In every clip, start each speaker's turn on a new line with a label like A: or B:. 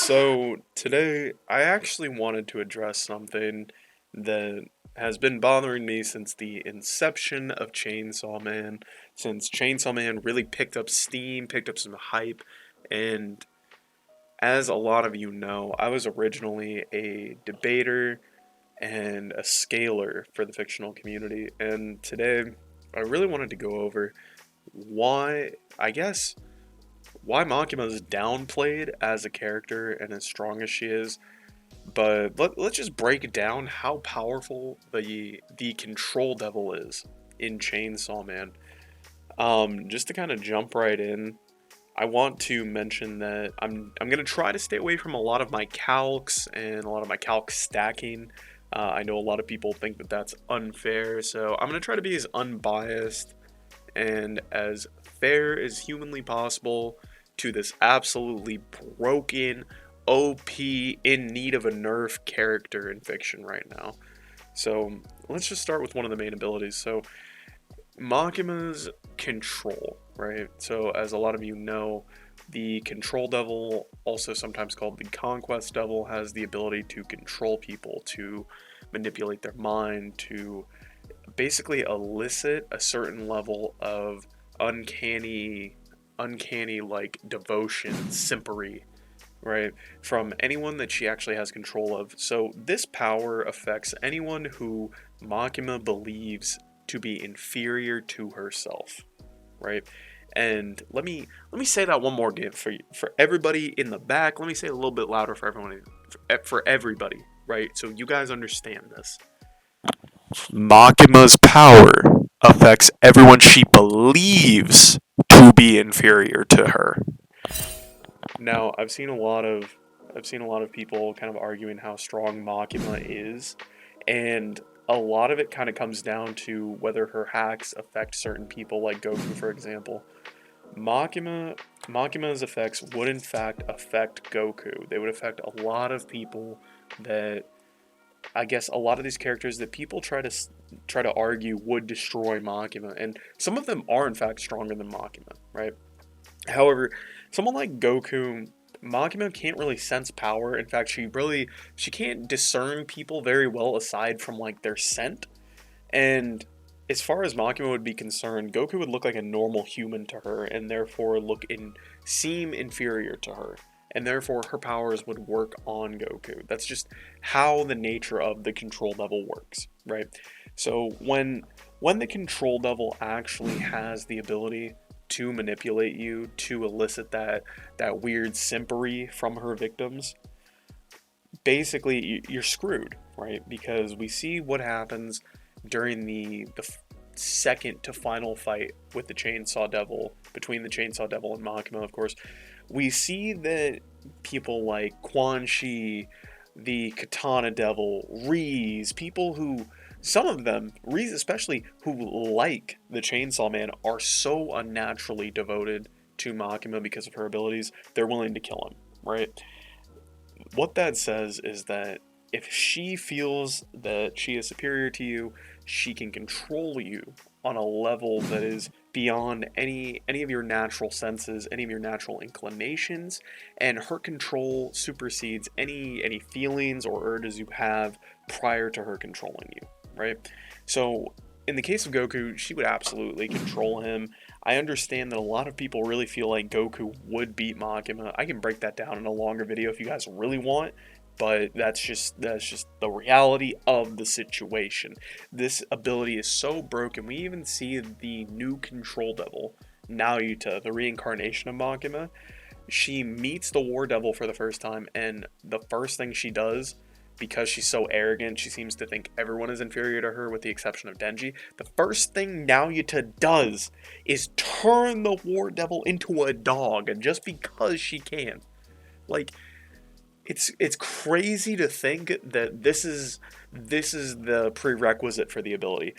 A: So today I actually wanted to address something that has been bothering me since the inception of Chainsaw Man, since Chainsaw Man really picked up steam, picked up some hype, and as a lot of you know, I was originally a debater and a scaler for the fictional community, and today I really wanted to go over why, I guess, why Makima is downplayed as a character and as strong as she is. But let's just break down how powerful the control devil is in Chainsaw Man. Just to kind of jump right in, I want to mention that I'm gonna try to stay away from a lot of my calcs and a lot of my calc stacking. I know a lot of people think that that's unfair, so I'm gonna try to be as unbiased and as fair as humanly possible to this absolutely broken, OP, in need of a nerf character in fiction right now. So let's just start with one of the main abilities. So Makima's control, right? So as a lot of you know, the control devil, also sometimes called the conquest devil, has the ability to control people, to manipulate their mind, to basically elicit a certain level of uncanny like devotion, simpery, right, from anyone that she actually has control of. So this power affects anyone who Makima believes to be inferior to herself, right? And let me say that one more again for everybody in the back. Let me say it a little bit louder for everyone, for everybody, right? So you guys understand this. Makima's power affects everyone she believes to be inferior to her. Now, I've seen a lot of people kind of arguing how strong Makima is, and a lot of it kind of comes down to whether her hacks affect certain people, like Goku, for example. Makima Makima's effects would in fact affect Goku. They would affect a lot of people that I guess a lot of these characters that people try to argue would destroy Makima, and some of them are in fact stronger than Makima, right? However, someone like Goku, Makima can't really sense power. In fact, she can't discern people very well aside from like their scent. And as far as Makima would be concerned, Goku would look like a normal human to her, and therefore seem inferior to her, and therefore her powers would work on Goku. That's just how the nature of the control devil works, right? So when the control devil actually has the ability to manipulate you, to elicit that weird simpery from her victims, basically you're screwed, right? Because we see what happens during the second to final fight with the Chainsaw Devil, between the Chainsaw Devil and Makima, of course. We see that people like Quan Chi, the Katana Devil, Reese, people who, some of them, Reese especially, who like the Chainsaw Man, are so unnaturally devoted to Makima because of her abilities, they're willing to kill him, right? What that says is that if she feels that she is superior to you, she can control you on a level that is beyond any of your natural senses, any of your natural inclinations, and her control supersedes any feelings or urges you have prior to her controlling you, right? So in the case of Goku, she would absolutely control him. I understand that a lot of people really feel like Goku would beat Makima. I can break that down in a longer video if you guys really want, but that's just the reality of the situation. This ability is so broken. We even see the new Control Devil, Naruto, the reincarnation of Makima. She meets the War Devil for the first time, and the first thing she does, because she's so arrogant, she seems to think everyone is inferior to her with the exception of Denji. The first thing Naruto does is turn the War Devil into a dog, and just because she can. Like, it's crazy to think that this is the prerequisite for the ability.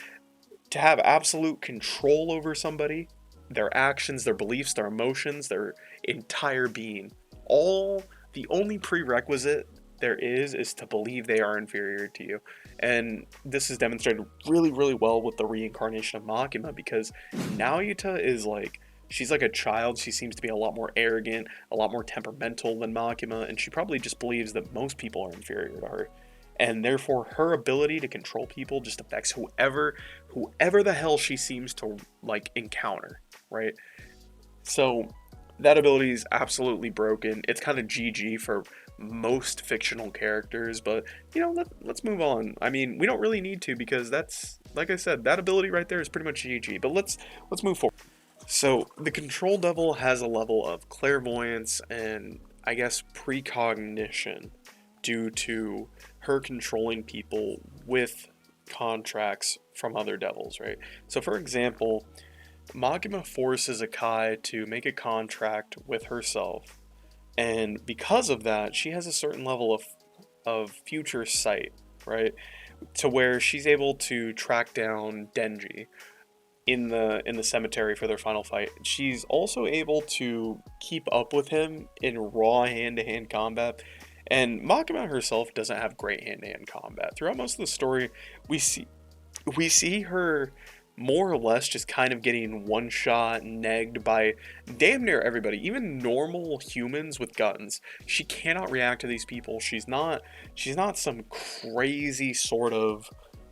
A: To have absolute control over somebody, their actions, their beliefs, their emotions, their entire being. All the only prerequisite there is to believe they are inferior to you. And this is demonstrated really, really well with the reincarnation of Makima, because Naoyuta is like She's like a child. She seems to be a lot more arrogant, a lot more temperamental than Makima, and she probably just believes that most people are inferior to her. And therefore her ability to control people just affects whoever the hell she seems to like encounter, right? So that ability is absolutely broken. It's kind of GG for most fictional characters, but let's move on. I mean, we don't really need to because that's like I said, that ability right there is pretty much GG. But let's move forward. So the Control Devil has a level of clairvoyance and I guess precognition due to her controlling people with contracts from other devils, right? So for example, Makima forces Akai to make a contract with herself, and because of that, she has a certain level of future sight, right? To where she's able to track down Denji in the cemetery for their final fight. She's also able to keep up with him in raw hand-to-hand combat. And Makima herself doesn't have great hand-to-hand combat. Throughout most of the story, we see her more or less just kind of getting one shot negged by damn near everybody, even normal humans with guns. She cannot react to these people. She's not some crazy sort of,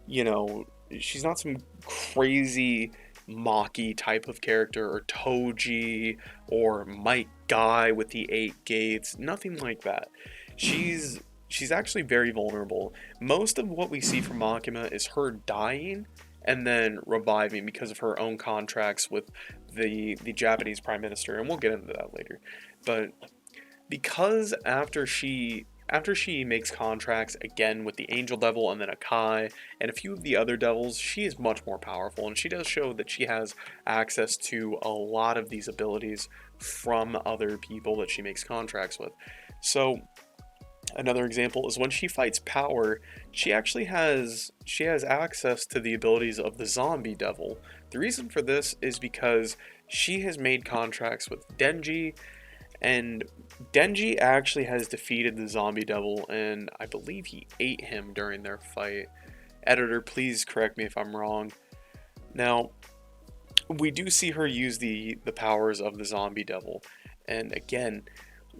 A: you know, she's not some crazy Maki type of character or Toji or Mike Guy with the 8 gates, nothing like that. She's actually very vulnerable. Most of what we see from Makima is her dying and then reviving because of her own contracts with the Japanese Prime Minister, and we'll get into that later. But because after she makes contracts again with the Angel Devil and then Akai and a few of the other devils, she is much more powerful, and she does show that she has access to a lot of these abilities from other people that she makes contracts with. So another example is when she fights Power, she has access to the abilities of the Zombie Devil. The reason for this is because she has made contracts with Denji, and Denji actually has defeated the Zombie Devil, and I believe he ate him during their fight. Editor, please correct me if I'm wrong. Now, we do see her use the powers of the Zombie Devil, and again,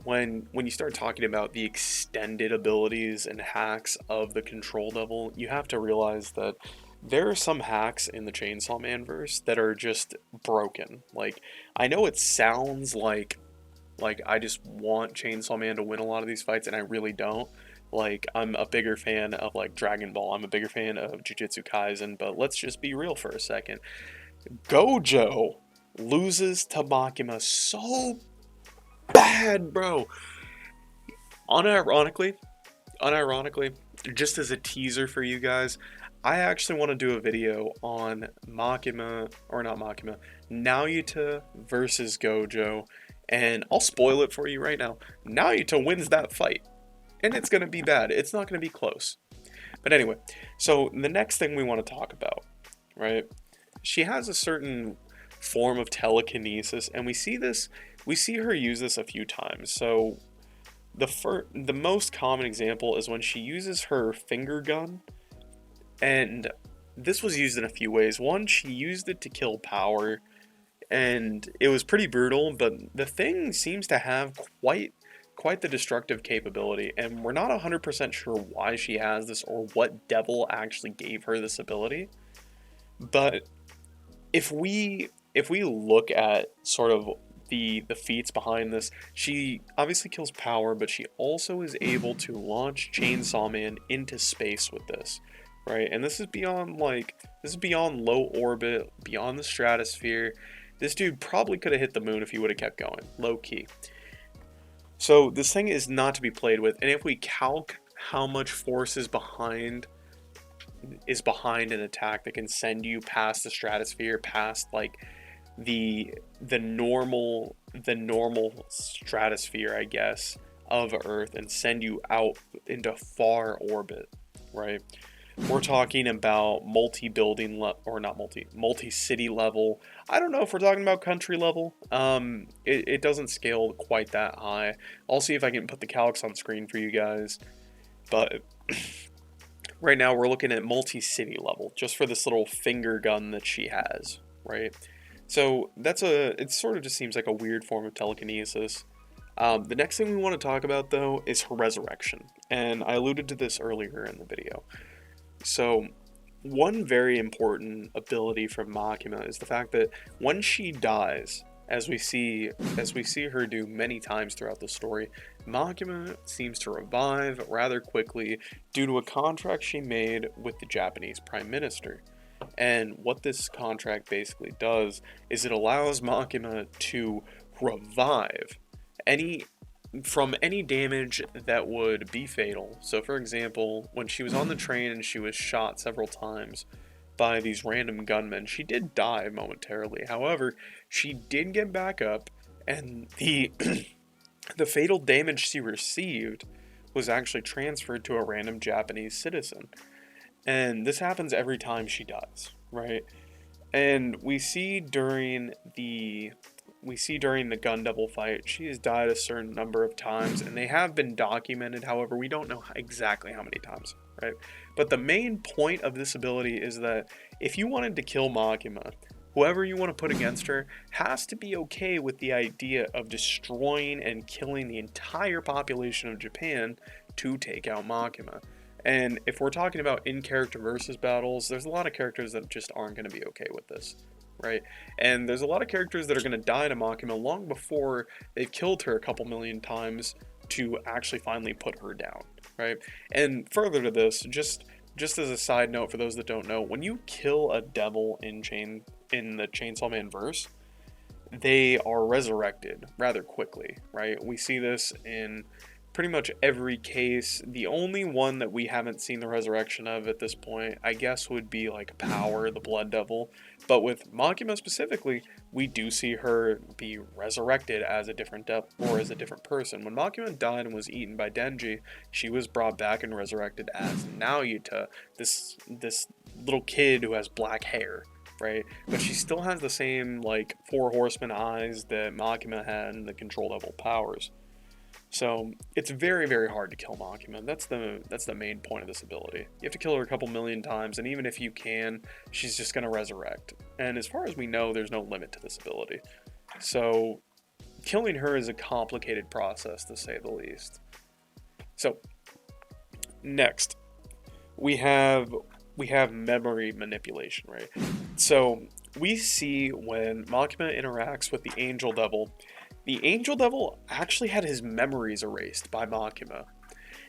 A: when you start talking about the extended abilities and hacks of the Control Devil, you have to realize that there are some hacks in the Chainsaw Man verse that are just broken. Like, I know it sounds like I just want Chainsaw Man to win a lot of these fights, and I really don't. Like, I'm a bigger fan of like Dragon Ball. I'm a bigger fan of Jujutsu Kaisen, but let's just be real for a second. Gojo loses to Makima so bad, bro. Unironically, just as a teaser for you guys, I actually want to do a video on Makima, or not Makima, Naoyuta versus Gojo, and I'll spoil it for you right now. Naoyuta wins that fight, and it's going to be bad. It's not going to be close. But anyway, so the next thing we want to talk about, right? She has a certain form of telekinesis, and we see her use this a few times. So the most common example is when she uses her finger gun, and this was used in a few ways. One, she used it to kill Power, and it was pretty brutal, but the thing seems to have quite the destructive capability, and we're not 100% sure why she has this or what devil actually gave her this ability. But if we look at sort of the feats behind this, she obviously kills Power, but she also is able to launch Chainsaw Man into space with this, right? And this is beyond low orbit, beyond the stratosphere. This dude probably could have hit the moon if he would have kept going, low key. So this thing is not to be played with, and if we calc how much force is behind an attack that can send you past the stratosphere, past like the normal stratosphere, I guess, of Earth, and send you out into far orbit, right? We're talking about multi-building or not multi-city level. I don't know if we're talking about country level. It doesn't scale quite that high. I'll see if I can put the calcs on screen for you guys. But right now we're looking at multi-city level, just for this little finger gun that she has, right? So it sort of just seems like a weird form of telekinesis. The next thing we want to talk about, though, is her resurrection. And I alluded to this earlier in the video. So, one very important ability from Makima is the fact that when she dies, as we see her do many times throughout the story, Makima seems to revive rather quickly due to a contract she made with the Japanese Prime Minister. And what this contract basically does is it allows Makima to revive any from any damage that would be fatal. So for example, when she was on the train and she was shot several times by these random gunmen, she did die momentarily. However, she did get back up, and the the fatal damage she received was actually transferred to a random Japanese citizen. And this happens every time she dies, right? And we see during the Gun Devil fight, she has died a certain number of times, and they have been documented. However, we don't know exactly how many times, right? But the main point of this ability is that if you wanted to kill Makima, whoever you want to put against her has to be okay with the idea of destroying and killing the entire population of Japan to take out Makima. And if we're talking about in-character versus battles, there's a lot of characters that just aren't going to be okay with this, right? And there's a lot of characters that are going to die to Makima long before they've killed her a couple million times to actually finally put her down, right? And further to this, just as a side note for those that don't know, when you kill a devil in the Chainsaw Man verse, they are resurrected rather quickly, right? We see this in pretty much every case. The only one that we haven't seen the resurrection of at this point, I guess, would be like Power, the Blood Devil. But with Makima specifically, we do see her be resurrected as a different devil or as a different person. When Makima died and was eaten by Denji, she was brought back and resurrected as Naoyuta, this little kid who has black hair, right? But she still has the same like four horseman eyes that Makima had and the control level powers. So it's very, very hard to kill Makima. That's the main point of this ability. You have to kill her a couple million times, and even if you can, she's just gonna resurrect. And as far as we know, there's no limit to this ability. So killing her is a complicated process, to say the least. So next, we have memory manipulation, right? So we see when Makima interacts with the Angel Devil, the Angel Devil actually had his memories erased by Makima,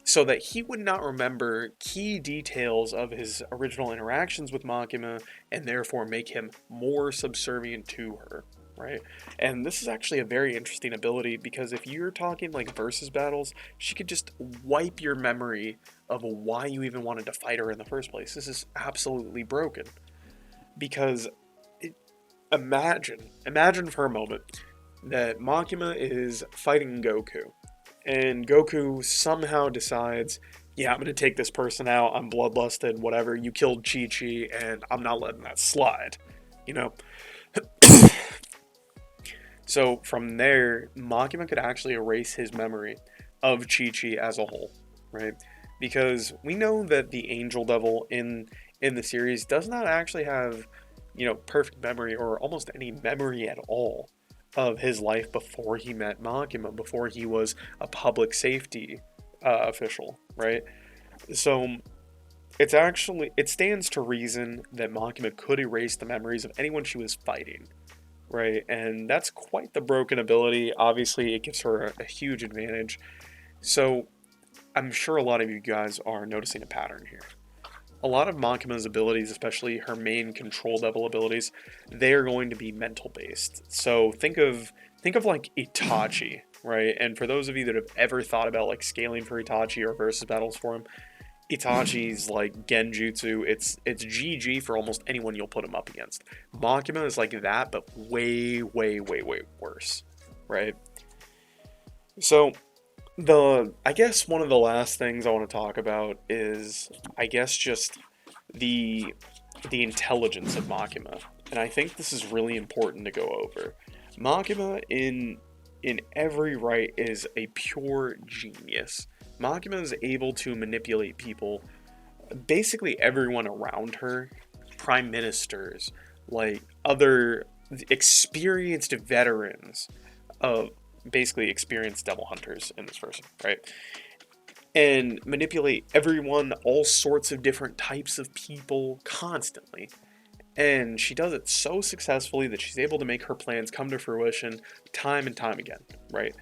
A: so that he would not remember key details of his original interactions with Makima, and therefore make him more subservient to her, right? And this is actually a very interesting ability, because if you're talking like versus battles, she could just wipe your memory of why you even wanted to fight her in the first place. This is absolutely broken, because imagine for a moment that Makima is fighting Goku, and Goku somehow decides, yeah, I'm gonna take this person out, I'm bloodlusted, whatever, you killed Chi-Chi, and I'm not letting that slide, you know? So from there, Makima could actually erase his memory of Chi-Chi as a whole, right? Because we know that the Angel Devil in the series does not actually have, perfect memory or almost any memory at all of his life before he met Makima, before he was a public safety official, right? So it stands to reason that Makima could erase the memories of anyone she was fighting, right? And that's quite the broken ability. Obviously, it gives her a huge advantage. So I'm sure a lot of you guys are noticing a pattern here. A lot of Makima's abilities, especially her main control level abilities, they are going to be mental based. So think of like Itachi, right? And for those of you that have ever thought about like scaling for Itachi or versus battles for him, Itachi's like Genjutsu, it's GG for almost anyone you'll put him up against. Makima is like that, but way, way, way, way worse, right? So I guess one of the last things I want to talk about is, I guess, just the intelligence of Makima, and I think this is really important to go over. Makima in every right is a pure genius. Makima is able to manipulate people, basically everyone around her, prime ministers, like other experienced veterans of basically experienced devil hunters in this version, right? And manipulate everyone, all sorts of different types of people constantly. And she does it so successfully that she's able to make her plans come to fruition time and time again, right?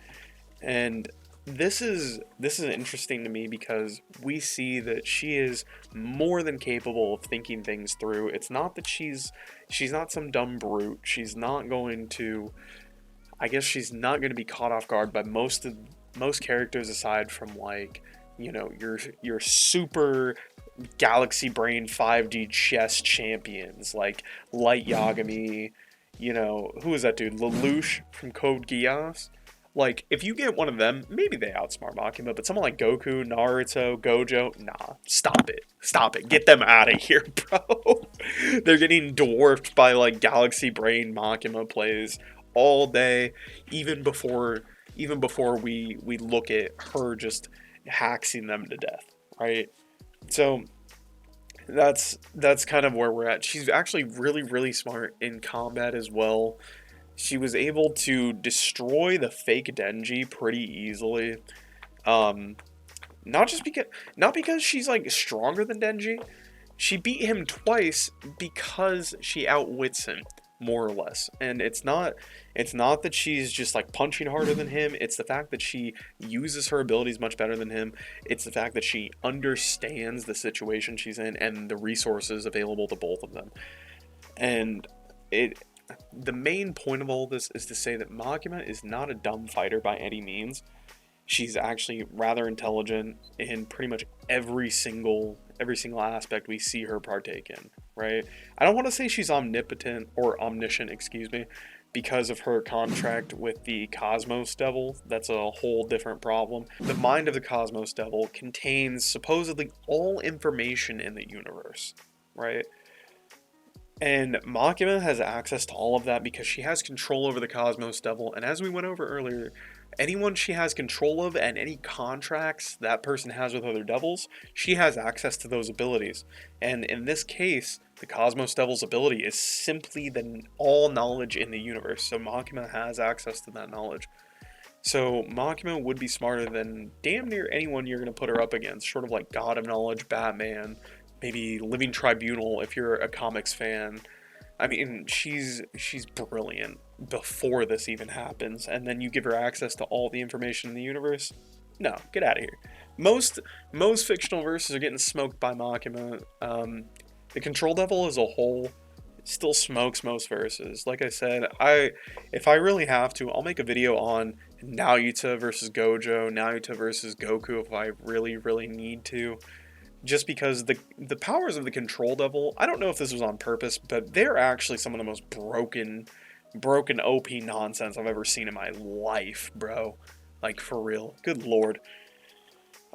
A: And this is interesting to me because we see that she is more than capable of thinking things through. It's not that she's not some dumb brute. She's not going to, I guess she's not going to be caught off guard by most characters aside from like, your super galaxy brain 5D chess champions like Light Yagami, who is that dude? Lelouch from Code Geass. Like, if you get one of them, maybe they outsmart Makima, but someone like Goku, Naruto, Gojo, nah, stop it. Stop it. Get them out of here, bro. They're getting dwarfed by, like, Galaxy Brain Makima plays all day, even before we look at her just hacking them to death, right? So that's kind of where we're at. She's actually really, really smart in combat as well. She was able to destroy the fake Denji pretty easily. Um, not because she's like stronger than Denji. She beat him twice because she outwits him, more or less. And it's not that she's just like punching harder than him. It's the fact that she uses her abilities much better than him. It's the fact that she understands the situation she's in and the resources available to both of them. And the main point of all this is to say that Makima is not a dumb fighter by any means. She's actually rather intelligent in pretty much every single aspect we see her partake in, right? I don't want to say she's omnipotent or omniscient, excuse me, because of her contract with the Cosmos Devil. That's a whole different problem. The mind of the Cosmos Devil contains supposedly all information in the universe, right? And Makima has access to all of that because she has control over the Cosmos Devil. And as we went over earlier, anyone she has control of and any contracts that person has with other devils, she has access to those abilities. And in this case, the Cosmos Devil's ability is simply the all knowledge in the universe. So Makima has access to that knowledge. So Makima would be smarter than damn near anyone you're going to put her up against, sort of like God of Knowledge, Batman, maybe Living Tribunal if you're a comics fan. I mean, she's brilliant before this even happens, and then you give her access to all the information in the universe. No, get out of here. Most fictional verses are getting smoked by Makima. The Control Devil as a whole still smokes most verses. Like I said, if I really have to, I'll make a video on Naruto versus Gojo, Naruto versus Goku if I really, really need to. Just because the powers of the Control Devil, I don't know if this was on purpose, but they're actually some of the most broken OP nonsense I've ever seen in my life, bro. Like, for real. Good lord.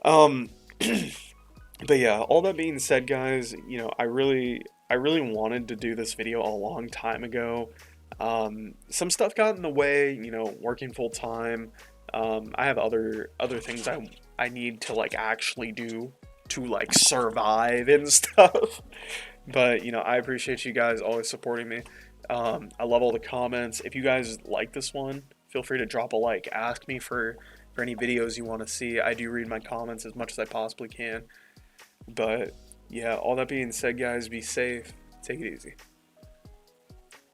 A: But yeah, all that being said, guys, I really wanted to do this video a long time ago. Some stuff got in the way, working full time. I have other things I need to like actually do to like survive and stuff. But I appreciate you guys always supporting me. I love all the comments. If you guys like this one, feel free to drop a like. Ask me for any videos you want to see. I do read my comments as much as I possibly can. But yeah, all that being said, guys, be safe. Take it easy.